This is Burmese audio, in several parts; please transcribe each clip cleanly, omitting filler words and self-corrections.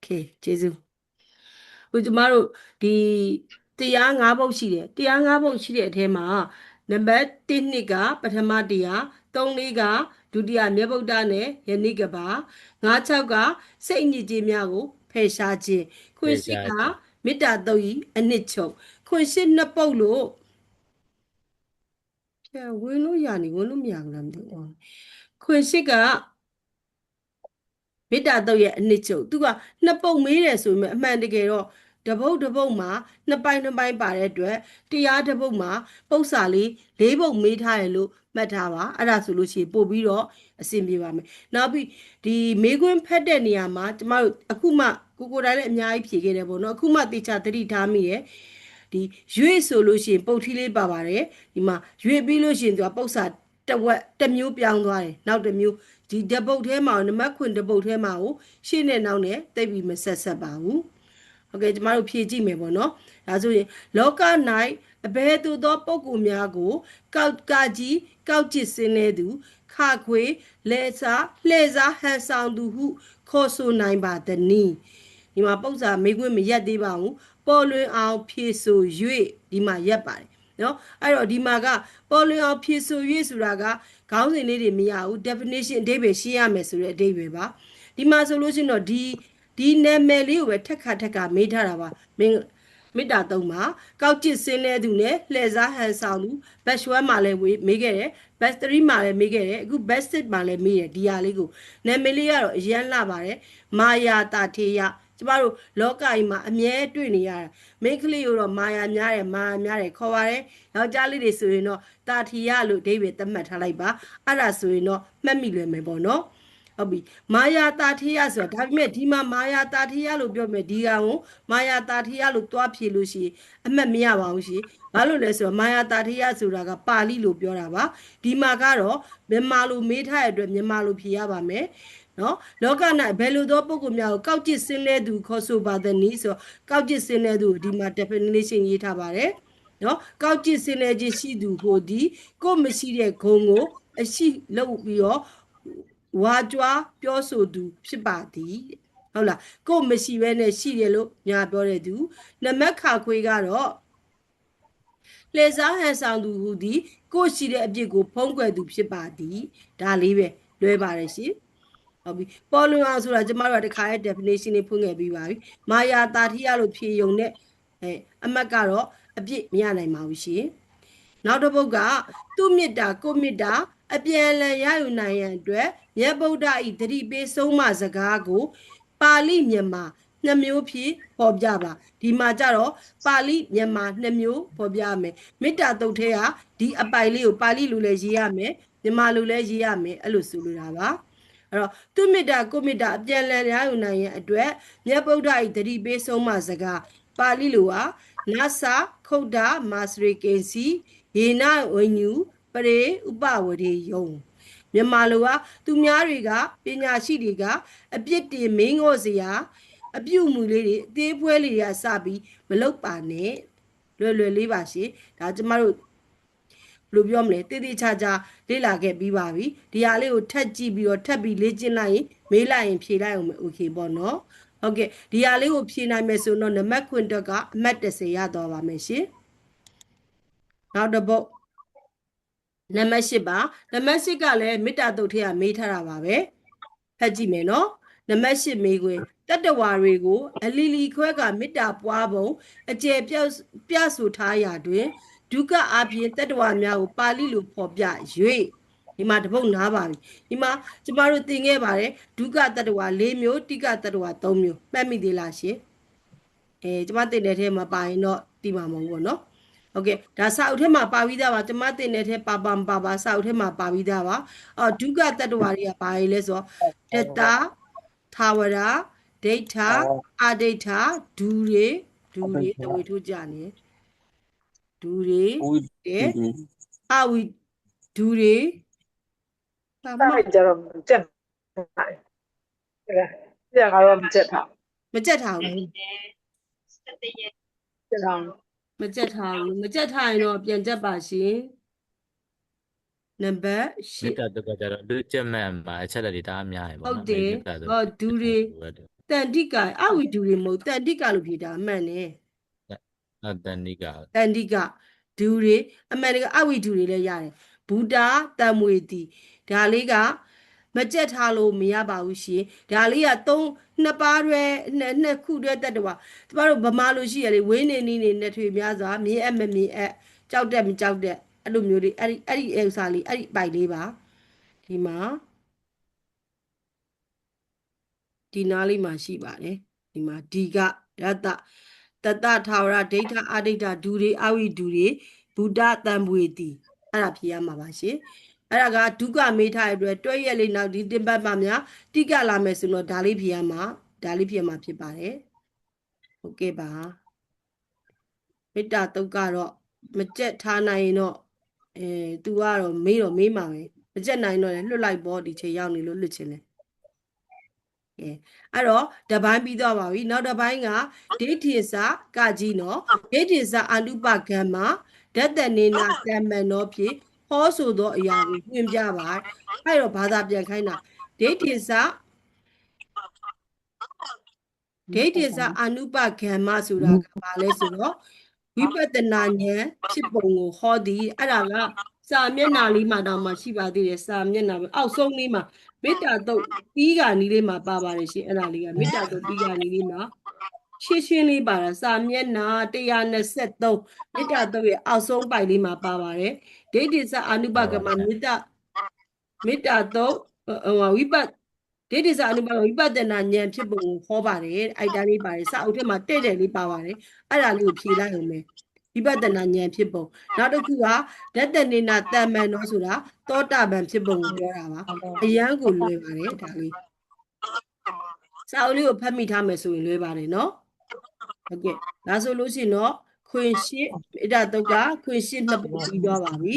Okay ကျေးဇူးဟိုကျမတို့ဒီတရား၅ပုဒ်ရှိတယ်တရား၅ပုဒ်ရှိတဲ့အထဲမှာနံပါတ်1နှစ်ကပထမတရား3 4ကဒုတိယမြတ်ဗုဒ္ဓနဲ့ယနေ့ကပါ5 6ကစိတ်အညစ်အကြေးများကိုဖယ်ရှားခြင်းခွင့်ရှိကမေတ္တာတုတ်ဤအနှစ်ချုပ်ခွင့်ရှိနှစ်ပုဒ်လို့ဝင်လို့ရနေဝင်လို့မရဘူးလားမသိဘူးခွင့်ရှိကမေတ္တာတုတ်ရဲ့အနှစ်ချုပ်သူကနှစ်ပုဒ်မေးတယ်ဆိုပေမဲ့အမှန်တကယ်တော့တပုတ်မှာနှစ်ပိုင်းပါတဲ့အတွက်တရားတစ်ပုဒ်မှာပု္ပ္ပစာလေး၄ပုဒ်မေးထားရလို့မှတ်ထားပါအဲ့ဒါဆိုလို့ရှိရင်ပို့ပြီးတော့အဆင်ပြေပါမယ်နောက်ပြီးဒီမေးခွန်းဖတ်တဲ့နေရာမှာကျမတို့အခုမှကိုယ်တိုင်လည်းအများကြီးဖြေခဲ့တယ်ပေါ့နော်အခုမှတေချာသတိထားမိတယ်ဒီရွေ့ဆိုလို့ရှိရင်ပုတ်ထီးလေးပါပါတယ်ဒီမှာရွေ့ပြီးလို့ရှိရင်သူကပု္ပ္ပစာတစ်မျိုးပြောင်းသွားတယ်နောက်တစ်မျိုးဒီတပုတ်ထဲမှာနံပါတ်ခွင်တပုတ်ထဲမှာကိုရှေ့နဲ့နောက်နဲ့တိတ်ပြီးမဆက်ပါဘူးဟုတ်ကဲ့ကျမတို့ဖြည့်ကြည့်မယ်ပေါ့နော်ဒါဆိုရင်လောက၌အဘယ်သို့သောပုဂ္ဂိုလ်များကိုကောက်ကျစ်စင်းနေသူခခွေလဲစားလှည့်စားဟန်ဆောင်သူဟုခေါ်ဆိုနိုင်ပါသည်နီဒီမှာပု္ပ္ပစာမေးခွန်းမရက်သေးပါဘူးပေါ်လွင်အောင်ဖြည့်ဆို၍ဒီမှာရက်ပါတယ်နော်အဲ့တော့ဒီမှာကပေါ်လွင်အောင်ဖြည့်ဆို၍ဆိုတာကခေါင်းစဉ်လေးတွေမရဘူး definition အဓိပ္ပာယ်ရှင်းရမယ်ဆိုတဲ့အဓိပ္ပာယ်ပါဒီမှာဆိုလို့ရှိရင်တော့ဒီနာမည်လေးကိုပဲထက်ခါမေးထားတာပါမေတ္တာတုံးမှာကောက်ကျစ်စင်းလဲသူနဲ့လှည့်စားဟန်ဆောင်သူ batch 1မှာလည်းမေးခဲ့တယ် batch 3မှာလည်းမေးခဲ့တယ်အခု batch 6မှာလည်းမေးတယ်ဒီဟာလေးကိုနာမည်လေးကတော့အရန်လှပါတယ်မာယာတာထေယကျမတို့လောကကြီးမှာအမြဲတွေ့နေရတာမိန်းကလေးကိုတော့မာယာများတယ်ခေါ်ပါတယ်ယောက်ျားလေးတွေဆိုရင်တော့တာထေယလို့အဓိပ္ပာယ်သတ်မှတ်ထားလိုက်ပါအဲ့ဒါဆိုရင်တော့မှတ်မိလွယ်မယ်ပေါ့နော်ဟုတ်ပြီမာယာတာထေယဆိုတာဒါပေမဲ့ဒီမှာမာယာတာထေယလို့ပြောမယ်ဒီကောင်ကိုမာယာတာထေယလို့တွားဖြေလို့ရှိရင်အမှတ်မရပါဘူးရှင်ဘာလို့လဲဆိုတော့မာယာတာထေယဆိုတာကပါဠိလို့ပြောတာပါဒီမှာကတော့မြန်မာလိုမေးထားတဲ့အတွက်မြန်မာလိုဖြေရပါမယ်နော်လောက၌ဘယ်လိုသောပုဂ္ဂိုလ်များကိုကောက်ကျစ်စင်းလဲသူခေါ်ဆိုပါသည်နည်းဆိုကောက်ကျစ်စင်းလဲသူဒီမှာ definition ရေးထားပါတယ်နော်ကောက်ကျစ်စင်းလဲခြင်းရှိသူဟိုဒီကိုမရှိတဲ့ဂုံကိုအရှိလုပ်ပြီးတော့ဝါကြွားပြောဆိုသူဖြစ်ပါသည်ဟုတ်လားကိုမရှိဘဲနဲ့ရှိတယ်လို့ညာပြောတဲ့သူနမက်ခခွေးကတော့လေစားဟန်ဆောင်သူဟူသည်ကိုရှိတဲ့အပြစ်ကိုဖုံးကွယ်သူဖြစ်ပါသည်ဒါလေးပဲလွဲပါတယ်ရှင်ဟုတ်ပြီပေါ်လွင်အောင်ဆိုတာကျမတို့ကတခါရဲ့ definition လေးဖွင့်ခဲ့ပြီးပါပြီမာယာတာထိယလို့ဖြေယုံနဲ့အမှတ်ကတော့အပြစ်မရနိုင်ပါဘူးရှင်နောက်တစ်ပုဒ်ကသူမေတ္တာကိုမေတ္တာအပြန်အလှန်ရယူနိုင်ရန်အတွက်မြတ်ဗုဒ္ဓဤသတိပေးဆုံးမစကားကိုပါဠိမြန်မာနှစ်မျိုးဖြင့်ဖော်ပြပါဒီမှာကြတော့ပါဠိမြန်မာနှစ်မျိုးဖော်ပြမယ်မေတ္တာတုတ်ထဲကဒီအပိုင်လေးကိုပါဠိလိုလည်းရေးရမယ်မြန်မာလိုလည်းရေးရမယ်အဲ့လိုဆိုလိုတာပါအဲ့တော့သူမေတ္တာကိုမေတ္တာအပြန်လည်ရယူနိုင်ရန်အတွက်မြတ်ဗုဒ္ဓဤသတိပေးဆုံးမစကားပါဠိလိုကနသခုဒ္ဒမာစရိကေစီယေနဝိညုပရေဥပဝရေယုံမြန်မာလိုကသူများတွေကပညာရှိတွေကအပြစ်တင်မင်းငော့စရာအပြုအမူလေးတွေအသေးဖွဲလေးတွေကစပြီးမလုပ်ပါနဲ့လွယ်လေးပါရှင်ဒါကျမတို့ဘယ်လိုပြောမလဲတိတိကျကျလေ့လာခဲ့ပြီးပါပြီဒီဟာလေးကိုထပ်ကြည့်ပြီးတော့ထပ်ပြီးလေ့ကျင့်လိုက်ရင်မေးလိုက်ရင်ဖြေလိုက်အောင်โอเคပေါ့နော်ဟုတ်ကဲ့ဒီဟာလေးကိုဖြေနိုင်မယ်ဆိုတော့နံပါတ်ခွင်တက်ကအမှတ်30ရသွားပါမယ်ရှင်နောက်တစ်ပုဒ်နံပါတ်8ပါနံပါတ်8ကလည်းမေတ္တာတုတ်ထဲကမေးထားတာပါပဲဖတ်ကြည့်မယ်နော်နံပါတ်8မေးခွန်းတတ္တဝါတွေကိုအလီလီခွဲကမေတ္တာပွားပုံအကျယ်ပြဆိုထားရာတွင်ဒုက္ခအပြင်တတ္တဝါများကိုပါဠိလိုဖော်ပြ၍ဒီမှာတပုတ်နားပါပြီဒီမှာကျမတို့သင်ခဲ့ပါတယ်ဒုက္ခတတ္တဝါ4မျိုးတိက္ခတတ္တဝါ3မျိုးမှတ်မိသေးလားရှင်ကျမသင်တဲ့ထဲမှာပါရင်တော့သိမှာမဟုတ်ဘူးနော်ဟုတ်ကဲ့ဒါစာအုပ်ထဲမှာပါပြီးသားပါကျမသင်တဲ့ထဲပါစာအုပ်ထဲမှာပါပြီးသားပါဒုက္ခတတ္တဝါတွေကပါရလဲဆိုတော့တတသာဝရဒိဋ္ဌအဒိဋ္ဌဒူတွေတဝေထုကြနေဒူတွေအဝိဒူတွေဒါကြတော့ကြက်ကြက်ကတော့မကြက်ထားဘူးကြက်ထားဘူးမကြက်ထားရင်တော့ပြန်ကြက်ပါရှင်နံပါတ်8မေတ္တာတုတ်ကကြတော့လူကျက်မှန်မှာအချက်လက်တွေဒါအများကြီးပေါ့နော်ဟုတ်တယ်ဒူတွေ တန်တိကအဝိဒူတွေမဟုတ်တန်တိကလို့ဖြေတာအမှန်နဲ့ တန်တိက တန်တိကဒူတွေအမှန်တကအဝိဒူတွေလည်းရတယ်ဘူတာတံမွေတီဒါလေးကမကြက်ထားလို့မရပါဘူးရှင်ဒါလေးကနှစ်ပါးတွဲနှစ်ခုတွဲတက်တော့ကျမတို့ဗမာလိုရှိရလေဝင်းနေနီးနေနဲ့ထွေများစွာမြင်းအပ်မမြင်းအပ်ကြောက်တက်မကြောက်တက်အဲ့လိုမျိုးတွေအဲ့ဒီဥစ္စာလေးအဲ့ဒီပိုက်လေးပါဒီမှာဒီနားလေးမှာရှိပါတယ်ဒီမှာဒီကရတတတထာဝရဒိဋ္ဌအာဒိဋ္ဌဒူတွေအဝိဒူတွေဘုဒ္ဓတံပွေတီအဲ့ဒါဖြေရမှာပါရှင်အဲ့ဒါကဒုက္ခမေးထားတဲ့အတွက်တွဲရက်လေးနောက်ဒီတင်ပတ်ပါများတိကလာမယ်ဆိုတော့ဒါလေးဖြေရမှာဖြစ်ပါတယ်ဟုတ်ကဲ့ပါမေတ္တာတုတ်ကတော့မကြက်ထားနိုင်ရင်တော့သူကတော့မေးမှာပဲမကြက်နိုင်တော့လည်းလွတ်လိုက်ပေါ့ဒီချိန်ရောက်နေလို့လွတ်ချင်တယ်အဲ့တော့တပိုင်းပြီးတော့ပါပြီနောက်တပိုင်းကဒိဋ္ဌိစကကြီးနော်ဒိဋ္ဌိစအနုပကမ္မဓတ္တနေနာကမ္မနောဖြင့်ဟောဆိုသောအရာကိုညွှန်ပြပါအဲ့တော့ဘာသာပြန်ခိုင်းတာဒိဋ္ဌိစအနုပကမ္မဆိုတာကဘာလဲဆိုတော့ဝိပဿနာဉာဏ်ဖြစ်ပုံကိုဟောသည်အဲ့ဒါကစာမျက်နှာလေးမှာတောင်မှရှိပါသေးတယ်စာမျက်နှာအောက်ဆုံးလေးမှာမေတ္တာတုတ်ပြီးကနီးလေးမှာပါပါတယ်ရှင်အဲ့ဒါလေးကမေတ္တာတုတ်ပြီးကနီးလေးမှာရှင်းလေးပါတာစာမျက်နှာ123မေတ္တာတုတ်ရဲ့အောက်ဆုံးပိုက်လေးမှာပါပါတယ်ဒိဋ္ဌိစအနုပကမ္မမေတ္တာတုတ်ဝိပဿဒိဋ္ဌိစအနုပကမ္မဝိပဿနာဉာဏ်ဖြစ်ပုံကိုဟောပါတယ်အဲ့ဒါလေးပါတယ်စာအုပ်ထဲမှာတဲ့လေးပါပါတယ်အဲ့ဒါလေးကိုဖြေလိုက်အောင်မယ်ဝိပဿနာဉာဏ်ဖြစ်ပုံနောက်တစ်ခုကဓတ္တနေနာတမ္မန်နောဆိုတာသောတာပန်ဖြစ်ပုံကိုပြောတာပါအယံကိုလွယ်ပါတယ်ဒါလေးစာအုပ်လေးကိုဖတ်မိထားမယ်ဆိုရင်လွယ်ပါတယ်နော်ဟုတ်ကဲ့ဒါဆိုလို့ရှိရင်တော့ခွင်ရှင်းမေတ္တာတုတ်ကခွင်ရှင်းနှစ်ပုဒ်ပြီးသွားပါပြီ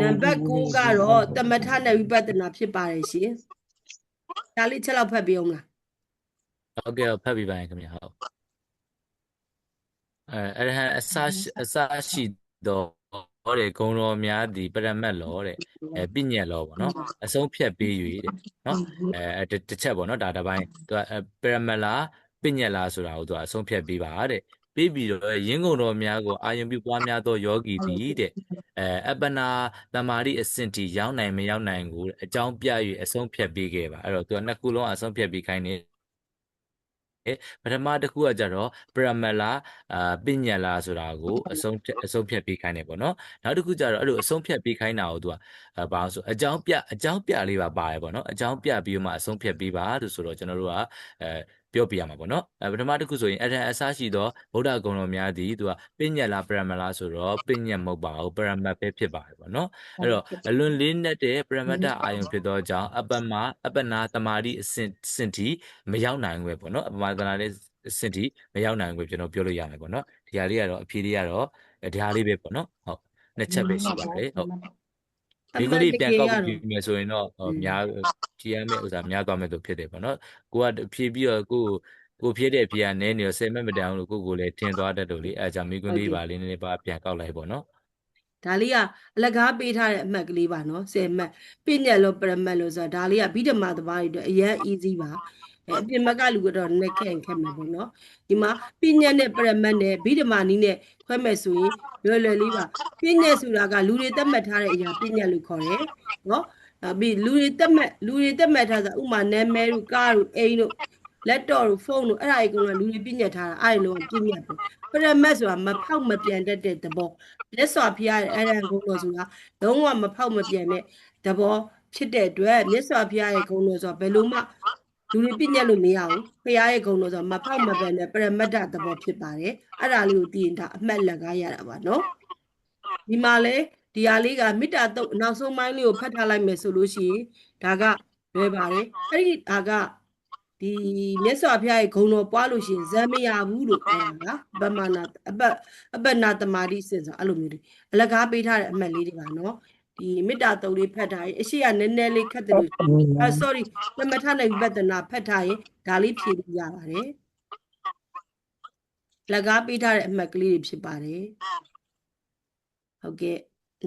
နံပါတ်9ကတော့တမထနဲ့ဝိပဿနာဖြစ်ပါတယ်ရှင်ဒါလေးချက်လောက်ဖတ်ပြအောင်လားဟုတ်ကဲ့ဖတ်ပြီးပါရင်ခင်ဗျာဟုတ်အရဟံအစရှိသောတဲ့ဂုံတော်များသည်ပရမတ်လောတဲ့ပညတ်လောပေါ့နော်အဆုံးဖြတ်ပေး၍တဲ့နော်တစ်ချက်ပေါ့နော်ဒါတစ်ပိုင်းသူကပရမတ်လားပညတ်လားဆိုတာကိုသူကအဆုံးဖြတ်ပေးပါတဲ့ပြီးပြီးတော့ရင်းကုန်တော်များကိုအာယုံပြုပွားများသောယောဂီသည်တဲ့အပ္ပနာတမာတိအဆင့်ထိရောက်နိုင်မရောက်နိုင်ကိုအကြောင်းပြ၍အဆုံးဖြတ်ပေးခဲ့ပါအဲ့တော့သူကနှစ်ခုလုံးအဆုံးဖြတ်ပေးခိုင်းနေပထမတစ်ခုကကြတော့ပရမတ်လားပညတ်လားဆိုတာကိုအဆုံးဖြတ်ပေးခိုင်းတယ်ပေါ့နော်နောက်တစ်ခုကြတော့အဲ့လိုအဆုံးဖြတ်ပေးခိုင်းတာကိုသူကဘာလို့ဆိုအကြောင်းပြလေးပါပါတယ်ပေါ့နော်အကြောင်းပြပြီးမှအဆုံးဖြတ်ပေးပါလို့ဆိုတော့ကျွန်တော်တို့ကပြောပြရမှာပေါ့နော်ပထမတစ်ခုဆိုရင်အထက်အစရှိသောဗုဒ္ဓဂုဏ်တော်များသည်သူကပညတ်လားပရမတ်လားဆိုတော့ပညတ်မဟုတ်ပါဘူးပရမတ်ပဲဖြစ်ပါတယ်ပေါ့နော်အဲ့တော့အလွန်လေးနက်တဲ့ပရမတ္တအာယုံဖြစ်သောကြောင့်အပ္ပနာတမာတိအဆင့်ထိမရောက်နိုင်ဘူးပဲပေါ့နော်အပ္ပနာလေးအဆင့်ထိမရောက်နိုင်ဘူးကျွန်တော်ပြောလို့ရမယ်ပေါ့နော်ဒီဟာလေးကတော့အဖြေလေးကတော့ဒီဟာလေးပဲပေါ့နော်ဟုတ်နှစ်ချက်ပဲရှိပါတယ်ဟုတ်ဒီကနေ့ပြန်ကောက်ပြီးမယ်ဆိုရင်တော့များဖြေရမယ့်ဥစ္စာများသွားမယ်လို့ဖြစ်တယ်ပေါ့နော်ကိုကဖြေပြီးတော့ကိုဖြေတဲ့ဖြေကနည်းနေတော့10မိနစ်မတန်အောင်လို့ကိုလည်းထင်သွားတတ်လို့လေအဲကြောင့်မိကွန်းလေးပါလေးနည်းနည်းပါပြန်ကောက်လိုက်ပေါ့နော်ဒါလေးကအလကားပေးထားတဲ့အမှတ်ကလေးပါနော်10မှတ်ပြညတ်လို့ပရမတ်လို့ဆိုတာဒါလေးကဗိဓမာသဘာဝတွေအရင် easy ပါအပြင်ဘက်ကလူကတော့နက်ခက်မယ်ပေါ့နော်ဒီမှာပြညတ်နဲ့ပရမတ်နဲ့ဗိဓမာနီးနဲ့ခွဲမဲ့ဆိုရင်လွယ်လေးပါပြညတ်ဆိုတာကလူတွေသတ်မှတ်ထားတဲ့အရာပြညတ်လို့ခေါ်တယ်နော်ပြီးလူတွေသတ်မှတ်ထားတာဥမာနာမည်တို့ကားတို့အိမ်တို့လက်တော့တို့ဖုန်းတို့အဲ့ဒါအကုန်လုံးလူတွေပြညတ်ထားတာအဲ့လိုပြညတ်ပဲပရမတ်ဆိုတာမဖောက်မပြန်တတ်တဲ့သဘောလက်စွာဖျားရဲ့အရဟံဂုဏ်တော်ဆိုတာလုံးဝမဖောက်မပြန်တဲ့သဘောဖြစ်တဲ့အတွက်မြတ်စွာဘုရားရဲ့ဂုဏ်တော်ဆိုတာဘယ်လိုမှလူတွေပြညတ်လို့မရဘူးဘုရားရဲ့ဂုဏ်တော်ဆိုတာမဖောက်မပြန်တဲ့ပရမတ္ထသဘောဖြစ်ပါတယ်အဲ့ဒါလေးကိုသိရင်ဒါအမှတ်လက်ကားရတာပါနော်ဒီမှာလဲဒီဟာလေးကမေတ္တာတုတ်နောက်ဆုံးပိုင်းလေးကိုဖတ်ထားလိုက်မယ်ဆိုလို့ရှိရင်ဒါကလွယ်ပါတယ်အဲ့ဒီဒါကဒီမြတ်စွာဘုရားရဲ့ဂုဏ်တော်ပွားလို့ရှိရင်ဇံမရဘူးလို့ပြောတာအပ္ပနာတမာတိစင်ဆိုအဲ့လိုမျိုးတွေအလကားပေးထားတဲ့အမှတ်လေးတွေပါနော်ဒီမေတ္တာတုတ်လေးဖတ်ထားရင်အရှိကနည်းနည်းလေးခက်တယ်လို့sorry သမထနဲ့ဝိပဿနာဖတ်ထားရင်ဒါလေးဖြေလို့ရပါတယ်အလကားပေးထားတဲ့အမှတ်ကလေးတွေဖြစ်ပါတယ်ဟုတ်ကဲ့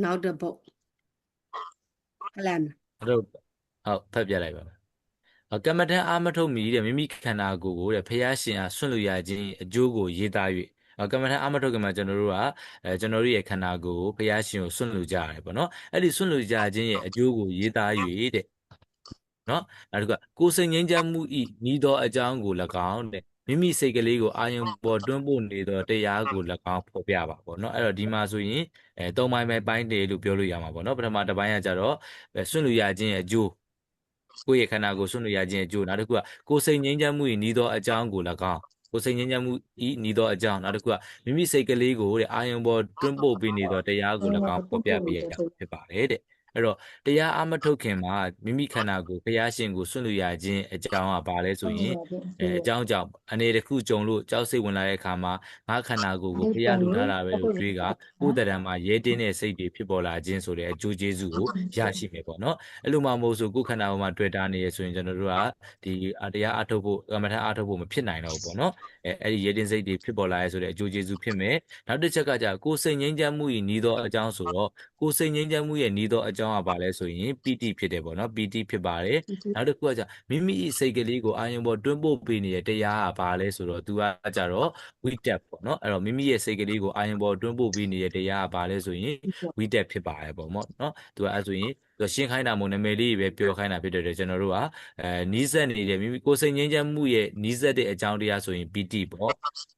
နောက်တစ်ပုဒ်ဟလန်ဟုတ်ဖတ်ပြလိုက်ပါမယ် ကမ္မထံအာမထုတ်မီတဲ့မိမိခန္ဓာကိုယ်ကိုတဲ့ဖျားရှင်အားဆွန့်လို့ရခြင်းအကျိုးကိုရေးသား၍ကမ္မထံအာမထုတ်ကမှာကျွန်တော်တို့ကကျွန်တော်တို့ရဲ့ခန္ဓာကိုယ်ကိုဖျားရှင်ကိုဆွန့်လို့ကြရတယ်ပေါ့နော်အဲ့ဒီဆွန့်လို့ကြခြင်းရဲ့အကျိုးကိုရေးသား၍တဲ့နော်နောက်တစ်ခုကကိုယ်စိတ်ငြိမ်းချမ်းမှုဤဤသောအကြောင်းကို၎င်းတဲ့မိမိစိတ်ကလေးကိုအာယုံပေါ်တွန်းပို့နေသောတရားကို၎င်းဖော်ပြပါပေါ့နော်အဲ့တော့ဒီမှာဆိုရင်၃ပိုင်းတယ်လို့ပြောလို့ရမှာပေါ့နော်ပထမတစ်ပိုင်းကကြတော့ဆွန့်လို့ရခြင်းရဲ့အကျိုးကိုယ့်ရဲ့ခန္ဓာကိုယ်ဆွန့်လို့ရခြင်းအကျိုးနောက်တစ်ခုကကိုယ်စိတ်ငြိမ်းချမ်းမှုဤဤသောအကြောင်းကို၎င်းကိုယ်စိတ်ငြိမ်းချမ်းမှုဤဤသောအကြောင်းနောက်တစ်ခုကမိမိစိတ်ကလေးကိုတဲ့အာယုံပေါ်တွန်းပို့ပေးနေသောတရားကို၎င်းဖော်ပြပေးရတာဖြစ်ပါတယ်တဲ့အဲ့တော့တရားအာမထုတ်ခင်မှာမိမိခန္ဓာကိုယ်ဘုရားရှင်ကိုဆွန့်လို့ရခြင်းအကြောင်းကဘာလဲဆိုရင်အကြောင်းကြောင့်အနေတစ်ခုကြုံလို့ကြောက်စိတ်ဝင်လာတဲ့အခါမှာငါခန္ဓာကိုယ်ကိုဘုရားလူထားတာပဲလို့တွေးကကိုယ်တရံမှာရဲတင်းတဲ့စိတ်တွေဖြစ်ပေါ်လာခြင်းဆိုတဲ့အကျိုးကျေးဇူးကိုရရှိမယ်ပေါ့နော်အဲ့လိုမှမဟုတ်ဆိုကိုယ်ခန္ဓာပေါ်မှာတွေ့တာနေရဆိုရင်ကျွန်တော်တို့ကဒီတရားအထုတ်ဖို့ကမ္မထာအထုတ်ဖို့မဖြစ်နိုင်တော့ဘူးပေါ့နော်အဲ့ဒီရဲတင်းစိတ်တွေဖြစ်ပေါ်လာရဲဆိုတဲ့အကျိုးကျေးဇူးဖြစ်မယ်နောက်တစ်ချက်ကကြာကိုယ်စိတ်ငြိမ်းချမ်းမှုဤဤသောအကြောင်းဆိုတော့ကိုယ်စိတ်ငြိမ်းချမ်းမှုရဲ့ဤသောအကြောင်းကဘာလဲဆိုရင်ပီတိဖြစ်တယ်ပေါ့နော်ပီတိဖြစ်ပါတယ်နောက်တစ်ခုကကြာမိမိစိတ်ကလေးကိုအာယုံပေါ်တွန်းပို့ပေးနေတဲ့တရားကဘာလဲဆိုတော့သူကကြတော့ဝိတက်ပေါ့နော်အဲ့တော့မိမိရဲ့စိတ်ကလေးကိုအာယုံပေါ်တွန်းပို့ပေးနေတဲ့တရားကဘာလဲဆိုရင်ဝိတက်ဖြစ်ပါတယ်ပေါ့နော်သူကအဲ့ဆိုရင်သူရှင်းခိုင်းတာမို့နာမည်လေးပဲပြောခိုင်းတာဖြစ်တဲ့ကျွန်တော်တို့ကနီးစပ်နေတဲ့မိမိကိုယ်စိတ်ငြိမ်းချမ်းမှုရဲ့နီးစပ်တဲ့အကြောင်းတရားဆိုရင်ပီတိပေါ့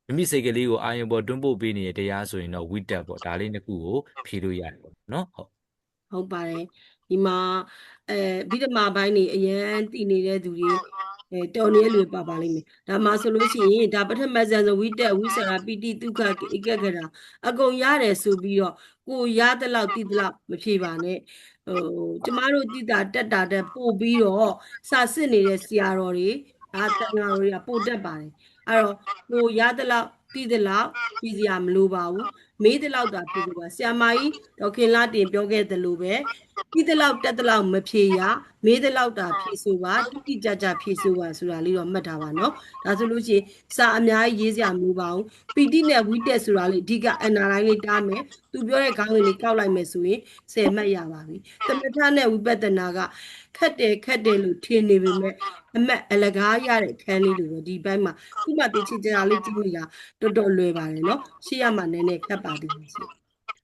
မိမိစိတ်ကလေးကိုအာယုံပေါ်တွန်းပို့ပေးနေတဲ့တရားဆိုရင်တော့ဝိတက်ပေါ့ဒါလေးနှစ်ခုကိုဖြေလို့ရတယ်ပေါ့နော်ဟုတ်ပါတယ်ဒီမှာဗိဓမာပိုင်းနေအရန်တည်နေတဲ့သူတွေတော်နေတဲ့လူပါလိမ့်မယ်ဒါမှဆိုလို့ရှိရင်ဒါပထမဇန်ဇဝိတက်ဝိဆရာပိတိဒုက္ခဧကဂရအကုန်ရတယ်ဆိုပြီးတော့ကိုရသလောက်တည်သလောက်မဖြေပါနဲ့ကျမတို့တိတာတက်တာတက်ပို့ပြီးတော့စာစစ်နေတဲ့ဆရာတော်တွေဒါတန်ဃာတော်တွေကပို့တက်ပါတယ်အဲ့တော့ကိုရသလောက်တည်သလောက်ဖြေစရာမလိုပါဘူးမေးသလောက်သာဖြေလို့ပါဆရာမကြီးဒေါခင်လာတင်ပြောခဲ့သလိုပဲပြီးသလောက်တက်သလောက်မဖြေရမေးသလောက်တာဖြေဆိုပါတိတိကျကျဖြေဆိုပါဆိုတာလေးတော့မှတ်ထားပါနော်ဒါဆိုလို့ရှိရင်စာအများကြီးရေးစရာမလိုပါဘူးပီတိနဲ့ဝိတက်ဆိုတာလေးအဓိကအနာလိုင်းလေးတားမယ်သူပြောတဲ့ခေါင်းလေးကောက်လိုက်မယ်ဆိုရင်10မှတ်ရပါပြီသမထနဲ့ဝိပဿနာကခက်တယ်လို့ထင်နေပေမဲ့အမတ်အလကားရတဲ့ခန်းလေးတွေဒီဘက်မှာခုမှသိချင်ကြလေးကြည့်နေတာတော်တော်လွယ်ပါတယ်နော်ရှေ့ရမှာနည်းနည်းခက်ပါသေးတယ်ရှင်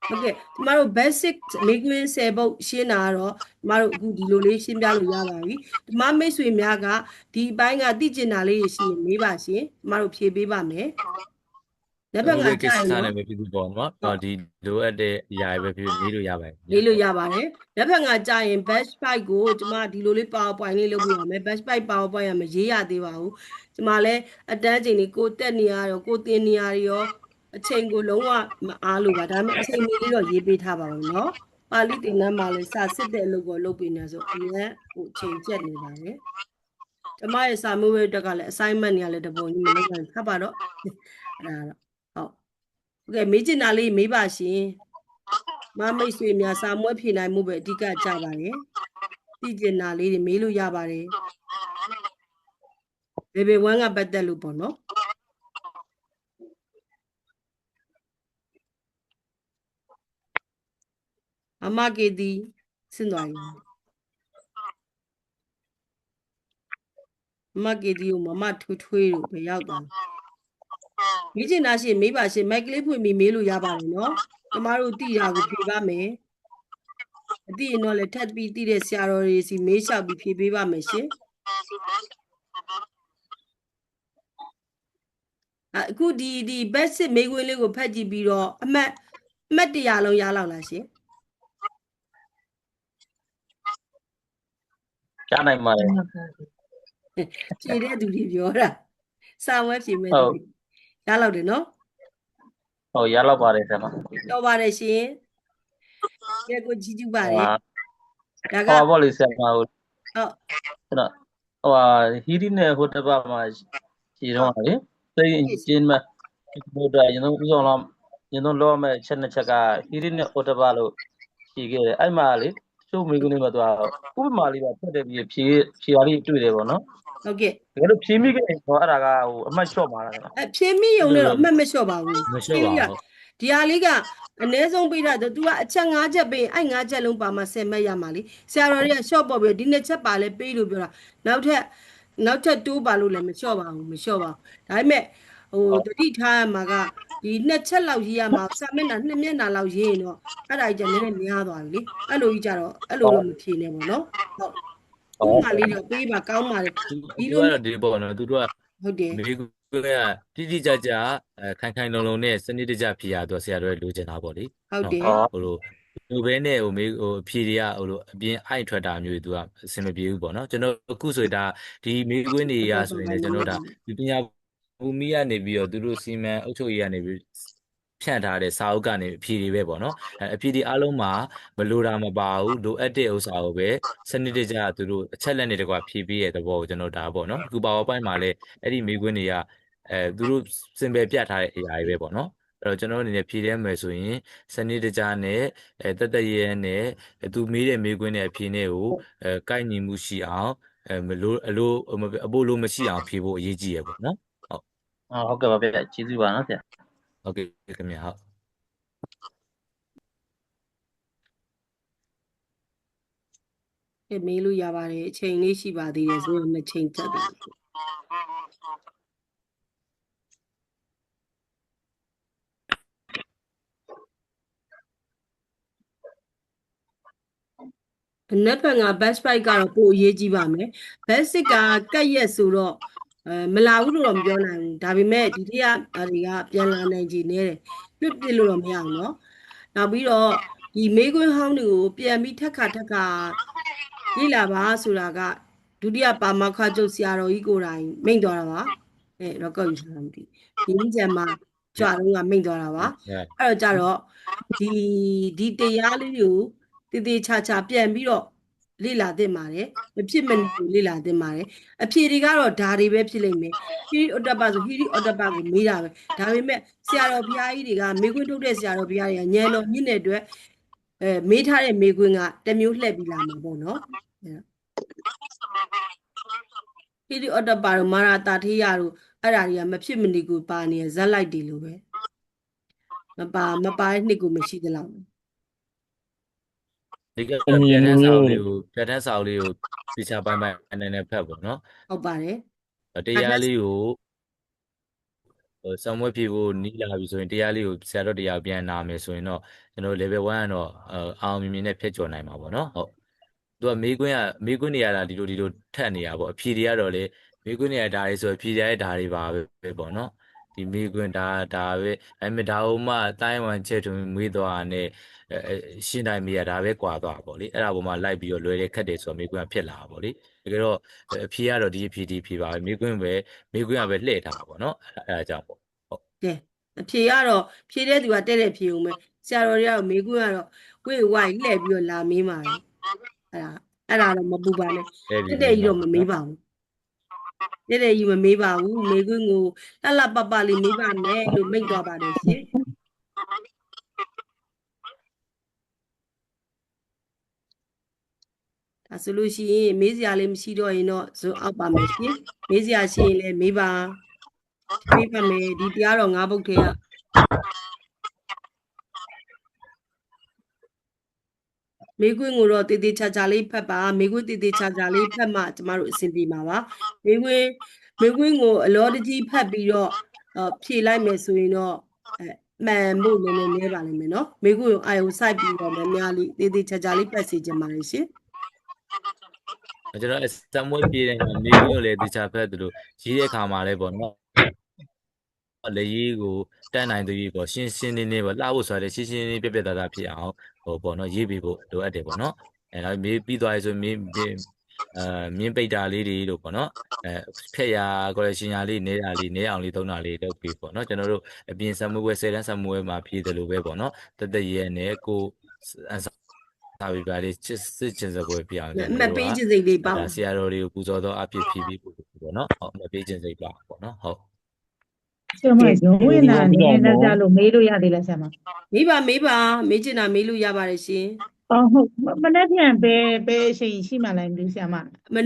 ဟုတ်ကဲ့ကျမတို့ basic မိကွင်း10ပုတ်ရှင်းတာကတော့ကျမတို့အခုဒီလိုလေးရှင်းပြလို့ရပါပြီဓမ္မမိတ်ဆွေများကဒီဘိုင်းကသိကျင်တာလေးရှိရင်မေးပါရှင်ကျမတို့ဖြေပေးပါမယ်လက်ဖက်ကကိစ္စနဲ့ပဲပြည်သူပေါ်နော်ဒီလိုအပ်တဲ့အရာပဲဖြစ်လေးလို့ရပါတယ်လေးလို့ရပါတယ်လက်ဖက်ကကြာရင် batch 5ကိုကျမဒီလိုလေး PowerPoint လေးလုပ်ပြပါမယ် batch 5 PowerPoint ကမရေးရသေးပါဘူးကျမလည်းအတန်းချိန်လေးကိုတက်နေရတော့ကိုတင်နေရရောအချိန်ကိုလုံးဝမအားလို့ပါဒါပေမဲ့အချိန်လေးတော့ရေးပေးထားပါဘူးเนาะပါဠိသင်တန်းမှာလည်းစာစစ်တဲ့အလုပ်ကိုလုပ်ပေးနေဆိုအရင်ဟိုအချိန်ကျက်နေပါတယ်ကျမရဲ့စာမေးပွဲတက်ကလည်း assignment တွေကလည်းတပုံကြီးမလုပ်နိုင်ခပ်ပါတော့အဲ့ဒါတော့ဟုတ်ကဲ့မေးချင်တာလေးမေးပါရှင်မမိတ်ဆွေများစာမွဲဖြေနိုင်မှုပဲအဓိကကြပါတယ်သိချင်တာလေးတွေမေးလို့ရပါတယ်ဘေဘေဝမ်းကပတ်သက်လို့ပေါ့နော်အမကေတီဆင်းသွားရင်မကေတီကိုမထွေးလို့ပဲရောက်သွားမိချင်တာရှင်မေးပါရှင်မိုက်ကလေးဖွင့်ပြီးမေးလို့ရပါတယ်နော်ကျမတို့သိတာကိုဖြေပါမယ်အသိရင်တော့လည်းထပ်ပြီးသိတဲ့ဆရာတော်တွေစီမေးလျှောက်ပြီးဖြေပေးပါမယ်ရှင်အခုဒီ basic မေးခွန်းလေးကိုဖတ်ကြည့်ပြီးတော့အမှတ်100လုံးရလောက်လားရှင်ရနိုင်ပါတယ်ဖြေတဲ့သူတွေပြောတာစာဝဲဖြေမဲ့သူရလောက်တယ်နော်ဟုတ်ရလောက်ပါတယ်ဆရာမတော်ပါတယ်ရှင်ကဲကိုကြီးကျူပါတယ်ဒါကဟောပေါ့လေဆရာမဟုတ်ကျွန်တော်ဟီရီနဲ့ဟိုတပတ်မှာခြေတော့လေသိကျင်းမဲ့ဘုရားရင်တော့ဥဆောင်လောက်ရင်တော့လောမဲ့ချက်နှစ်ချက်ကဟီရီနဲ့ဟိုတပတ်လို့ဖြေခဲ့တယ်အဲ့မှာလေကျုပ်မိကုန်းလေးမှာတော့ဥပမာလေးပါဖတ်တယ်ပြီးဖြေရလေးတွေ့တယ်ပေါ့နော်ဟုတ်ကဲ့ဒါကတော့ဖြေမိခဲ့တော့အဲ့ဒါကဟိုအမှတ်လျှော့ပါလားဖြေမိရုံနဲ့တော့အမှတ်မလျှော့ပါဘူးမလျှော့ပါဘူးဒီဟာလေးကအနည်းဆုံးပေးတာသူကအချက်5ချက်ပေးအဲ့5ချက်လုံးပါမှ10မှတ်ရမှာလीဆရာတော်တွေက short ပေါ်ပြီးဒီ2ချက်ပါလဲပေးလို့ပြောတာနောက်ထပ် နောက်ထပ်တိုးပါလို့လည်းမလျှော့ပါဘူးမလျှော့ပါဘူးဒါပေမဲ့တတိထားရမှာကဒီ2ချက်လောက်ရေးရမှာစာမျက်နှာ2မျက်နှာလောက်ရေးရင်တော့အဲ့ဒါကြီးကနည်းနည်းများသွားပြီလေအဲ့လိုကြီးကြတော့အဲ့လိုတော့မဖြေနဲ့ပေါ့နော်ဟုတ်ဥပမာလေးတော့ပေးပါကောင်းပါလေ ဒီလိုကတော့ဒီပေါ့နော်သူတို့က ဟုတ်တယ် မိကွန်းကတိတိကျကျခိုင်ခိုင်လုံလုံနဲ့စနစ်တကျဖြေရတော့ဆရာတို့လိုချင်တာပေါ့လေ ဟုတ်တယ် ဟိုလိုဘဲနဲ့ဟိုအဖြေတွေကဟိုလိုအပြင်အိုက်ထွက်တာမျိုးသူကအဆင်မပြေဘူးပေါ့နော်ကျွန်တော်အခုဆိုရင်ဒါဒီမိကွန်းတွေကဆိုရင်လည်းကျွန်တော်ဒါဒီပညာဘူမိကနေပြီးတော့သူတို့စီမံအုပ်ချုပ်ရေးကနေပြီးဖြန့်ထားတဲ့စာအုပ်ကနေအဖြေတွေပဲပေါ့နော်အဖြေတွေအားလုံးမှာမလိုတာမပါဘူးလိုအပ်တဲ့ဥစ္စာကိုပဲစနစ်တကျသူတို့အချက်လက်နဲ့တကွဖြေပေးတဲ့သဘောကိုကျွန်တော်ဒါပေါ့နော်အခု PowerPoint မှာလည်းအဲ့ဒီမိကွန်းတွေကသူတို့စင်ပယ်ပြတ်ထားတဲ့အရာတွေပဲပေါ့နော်အဲ့တော့ကျွန်တော်အနေနဲ့ဖြေထဲမယ်ဆိုရင်စနစ်တကျနဲ့တက်တက်ရဲနဲ့သူမေးတဲ့မေးခွန်းနဲ့အဖြေနဲ့ကိုကိုက်ညီမှုရှိအောင်မလို့အပိုလိုမရှိအောင်ဖြေဖို့အရေးကြီးရပေါ့နော်ဟုတ်ကဲ့ပါဗျကျေးဇူးပါနော်ဆရာဟုတ်ကဲ့ခင်ဗျာဟုတ်မေးလို့ရပါတယ်အချိန်လေးရှိပါသေးတယ်ဆိုရင်2ချိန်တက်တယ်နက်ဖက်က best fight ကတော့ပိုအရေးကြီးပါမယ် basic ကကတ်ရက်ဆိုတော့မလာဘူးလို့တော့မပြောနိုင်ဘူးဒါပေမဲ့ဒီတွေကပြန်လာနိုင်ကြနေတယ်ပြစ်လို့တော့မရအောင်နော်နောက်ပြီးတော့ဒီမေကွန်းဟောင်းတွေကိုပြန်ပြီးထက်ခါလေ့လာပါဆိုတာကဒုတိယပါမောက္ခချုပ်ဆရာတော်ကြီးကိုယ်တိုင်မိန့်သွားတာပါrecord ယူထားတာမသိဘူးဒီကြံမှာကြွတော့ကမိန့်သွားတာပါအဲ့တော့ကြတော့ဒီတရားလေးတွေကိုတည်တည်ချာချာပြန်ပြီးတော့လေ့လာသင့်ပါတယ်မဖြစ်မနေလေ့လာသင့်ပါတယ်အဖြေတွေကတော့ဒါတွေပဲဖြစ်လိမ့်မယ်ဟီရီအော်တပဆိုဟီရီအော်တပကိုမေးတာပဲဒါပေမဲ့ဆရာတော်ဘုရားကြီးတွေကမေခွန်းထုတ်တဲ့ဆရာတော်ဘုရားတွေကညံတော်မြင့်တဲ့အတွက်မေးထားတဲ့မေခွန်းကတမျိုးလှည့်ပြီးလာမှာပေါ့နော်ဟီရီအော်တပတို့မာရာတာထေးရတို့အဲ့ဒါတွေကမဖြစ်မနေကိုပါနေဇက်လိုက်တွေလိုပဲမပါတဲ့နှစ်ကိုမရှိသလောက်ဒီကပြတ်တန်းစာအုပ်လေးကိုသိချပိုင်းအနေနဲ့ဖတ်ပေါ့နော်ဟုတ်ပါတယ်တရားလေးကိုဆောင်းမွေးဖြေဖို့နီးလာပြီဆိုရင်တရားလေးကိုဆရာတော်တရားပြန်နာမယ်ဆိုရင်တော့ကျွန်တော် level 1ကတော့အောင်မြင်မြင်နဲ့ဖြတ်ကျော်နိုင်မှာပေါ့နော်ဟုတ်သူကမေးခွန်းနေရတာဒီလိုထက်နေရပေါ့အဖြေတွေကတော့လေမေးခွန်းနေရဒါတွေဆိုအဖြေတွေရဲ့ဒါတွေပါပဲပေါ့နော်ဒီမေးခွန်းဒါပဲအဲ့မဲ့ဒါဟိုမှတိုင်းဝမ်ချက်ထုံမွေးသွားနဲ့ရှင်းတိုင်းမေးရဒါပဲကွာသွားပေါ့လေအဲ့ဒါပေါ်မှာလိုက်ပြီးတော့လွယ်တယ်ခက်တယ်ဆိုတော့မေးခွန်းဖြစ်လာတာပေါ့လေတကယ်တော့အဖြေကတော့ဒီအဖြေပါပဲမေးခွန်းကပဲလှည့်ထားတာပေါ့နော်အဲ့ဒါကြောင့်ပေါ့ကဲအဖြေကတော့ဖြေတဲ့သူကတဲ့ဖြေအောင်ပဲဆရာတော်တွေကမေးခွန်းကတော့ဝိဝိုက်လှည့်ပြီးတော့လာမေးပါတယ်အဲ့ဒါတော့မပူပါနဲ့တဲ့ကြီးတော့မမေးပါဘူးတဲ့ကြီးမမေးပါဘူးမေးခွန်းကိုလှလှပပလေးမေးပါမယ်လို့မိန့်သွားပါတယ်ရှင်ဒါဆိုလို့ရှိရင်မေးစရာလေးမရှိတော့ရင်တော့ဇွန်အောက်ပါမယ်ရှင်မေးစရာရှိရင်လည်းမေးပါမယ်ဒီတရားတော်၅ဘုတ်ထဲကမေခွန်းကိုတော့တည်တည်ချာချာလေးဖတ်ပါမေခွန်းတည်တည်ချာချာလေးဖတ်မှကျမတို့အဆင်ပြေမှာပါမေခွန်းကိုအလောတကြီးဖတ်ပြီးတော့ဖြေလိုက်မယ်ဆိုရင်တော့မှန်ဖို့နည်းနည်းပါလိမ့်မယ်နော်မေခွန်းကိုအာရုံစိုက်ပြီးတော့များလေးတည်တည်ချာချာလေးဖတ်စီကြပါလိမ့်ရှင်ကျွန်တော်စမွေးပြေးတဲ့မေခွန်းကိုလည်းတခြားဖတ်သလိုရေးတဲ့ခါမှာလည်းပေါ့နော်လေရေးကိုတန်းနိုင်သူကြီးပေါ့ရှင်းနေပေါ့လှဖို့ဆိုရတယ်ရှင်းပြပြသားဖြစ်အောင်ဟိုပေါ့နော်ရေးပြီးဖို့လိုအပ်တယ်ပေါ့နော်နောက်မေးပြီးသွားရဆိုမြင်းပိတ်တာလေးတွေလို့ပေါ့နော်ဖက်ရာကော်လက်ရှင်ရာလေးနဲအောင်လေးသုံးတာလေးလုပ်ပြီးပေါ့နော်ကျွန်တော်တို့အပြင်ဆမ်မွေးဝဲ10တန်းဆမ်မွေးမှာဖြည့်တယ်လို့ပဲပေါ့နော်တက်ရဲနဲ့ကိုစာပေပါလေးစစ်ချင်စပွဲပြအောင်ကျွန်တော်ပေးချင်စိတ်လေးပေါ့ဆရာတော်တွေကိုပူဇော်သောအဖြစ်ဖြည့်ပြီးပို့ပေါ့နော်ဟုတ်မပေးချင်စိတ်ပါပေါ့နော်ဟုတ်ဆရာမရုံးဝင်လာနေနဲ့ကြလို့မေးလို့ရသေးလားဆရာမမေးပါမေးချင်တာမေးလို့ရပါတယ်ရှင်ဟုတ်မနေ့ပြန်ပဲအချိန်ရှိမှလိုက်ဘူးဆရာမ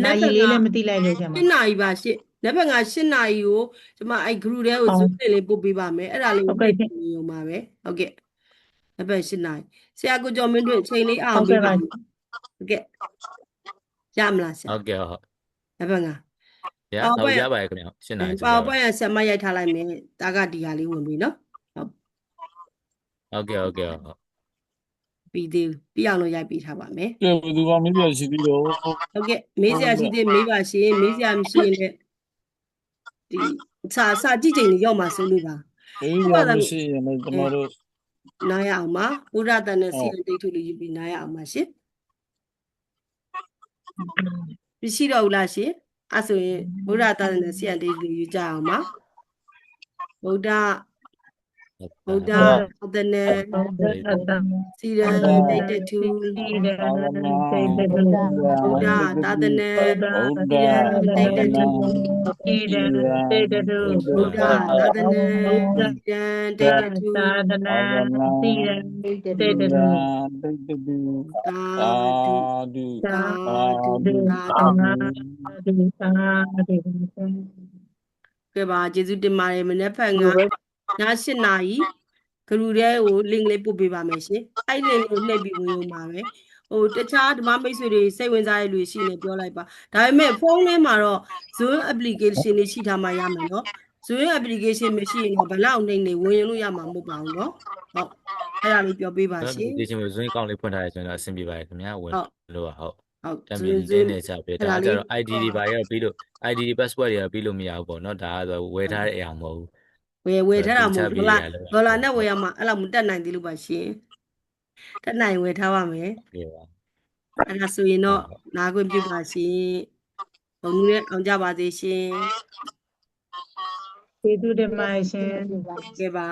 နိုင်လေးလည်းမသိလိုက်လို့ဆရာမ7 နာရီပါရှင့်နေ့ဘက်က7 နာရီကိုကျွန်မအဲ့ group ထဲကို zoom လေးပို့ပေးပါမယ်အဲ့ဒါလေးကိုပြည့်နေုံပါပဲဟုတ်ကဲ့နေ့ဘက်7 နာရီဆရာကိုကျော်မင်းတို့အချိန်လေးအောင်ပေးပါဟုတ်ကဲ့ရမလားဆရာဟုတ်ကဲ့ဟုတ်နေ့ဘက်က ဗျာဟုတ်ရပါတယ်ခင်ဗျာရှင်းတာကြည့် ပါ ပါ ပွင့်ရဆက်မရိုက်ထားလိုက်မယ်ဒါကဒီဟာလေးဝင်ပြီနော်ဟုတ် ဟုတ်ကဲ့ဟုတ်ပြီးသေးပြအောင်လို့ရိုက်ပြီးထားပါမယ် ကဲဘယ်သူကမေးပြရှိသေးတော့ ဟုတ်ကဲ့မေးစရာရှိသေးမေးပါရှင်မေးစရာမရှိရင်လည်းဒီစာကြည့်ချိန်လေးရောက်မှာဆိုလို့ပါ အေးရမရှိရင်လည်းကျွန်တော်တို့ နားရအောင်ပါဘုရားတန်နဲ့စီရင်တိတ်ထုလေးယူပြီးနားရအောင်ပါရှင်မရှိတော့ဘူးလားရှင်အဲ့ဆိုရင်ဘုရားတန်နဲ့စီရင်တိတ်ထုလေးယူကြအောင်ပါဗုဒ္ဓတန်နဲ့စီရင်တိတ်ထုဗုဒ္ဓသာသနာတိတ်ထုဗုဒ္ဓသာသနာတိတ်ထုဗုဒ္ဓသာသနာတိတ်ထုသာဓုသာကဲပါကျေးဇူးတင်ပါတယ်မနေ့ဖက်ကည7 နာရီဂရုထဲကို link လေးပို့ပေးပါမယ်ရှင်အဲ့ link ကိုနှိပ်ပြီးဝင်အောင်ပါပဲတခြားဓမ္မမိတ်ဆွေတွေစိတ်ဝင်စားတဲ့လူရှိနေပြောလိုက်ပါဒါပေမဲ့ဖုန်းထဲမှာတော့ Zoom application လေးရှိထားမှရမယ်နော် Zoom application မရှိရင်တော့ဘလောက်နှိပ်နေဝင်လို့ရမှာမဟုတ်ပါဘူးနော်ဟုတ်အဲ့ဒါလေးပြောပေးပါရှင် application ကို Zoom ကောင်းလေးဖွင့်ထားရဆိုရင်တော့အဆင်ပြေပါတယ်ခင်ဗျာဝင်လို့ပါဟုတ် ဟုတ် တမ်းပြီးတင်းနေချပြဒါကြတော့ ID တွေပါရောပြီးလို့ ID တွေ password တွေပြီးလို့မရဘူးပေါ့နော်ဒါဆိုဝယ်ထားတဲ့အရာမဟုတ်ဘူး ဝယ်ထားတာမဟုတ်ဘူးလားဒေါ်လာနဲ့ဝယ်ရမှာအဲ့လောက်မတက်နိုင်သေးလို့ပါရှင်တက်နိုင်ဝယ်ထားပါမယ်အဲ့ဒါဆိုရင်တော့နားခွင့်ပြုပါရှင်ဘုံနဲ့အောင်ကြပါသေးရှင် ကျေးဇူးတင်ပါတယ်ရှင် ကဲပါ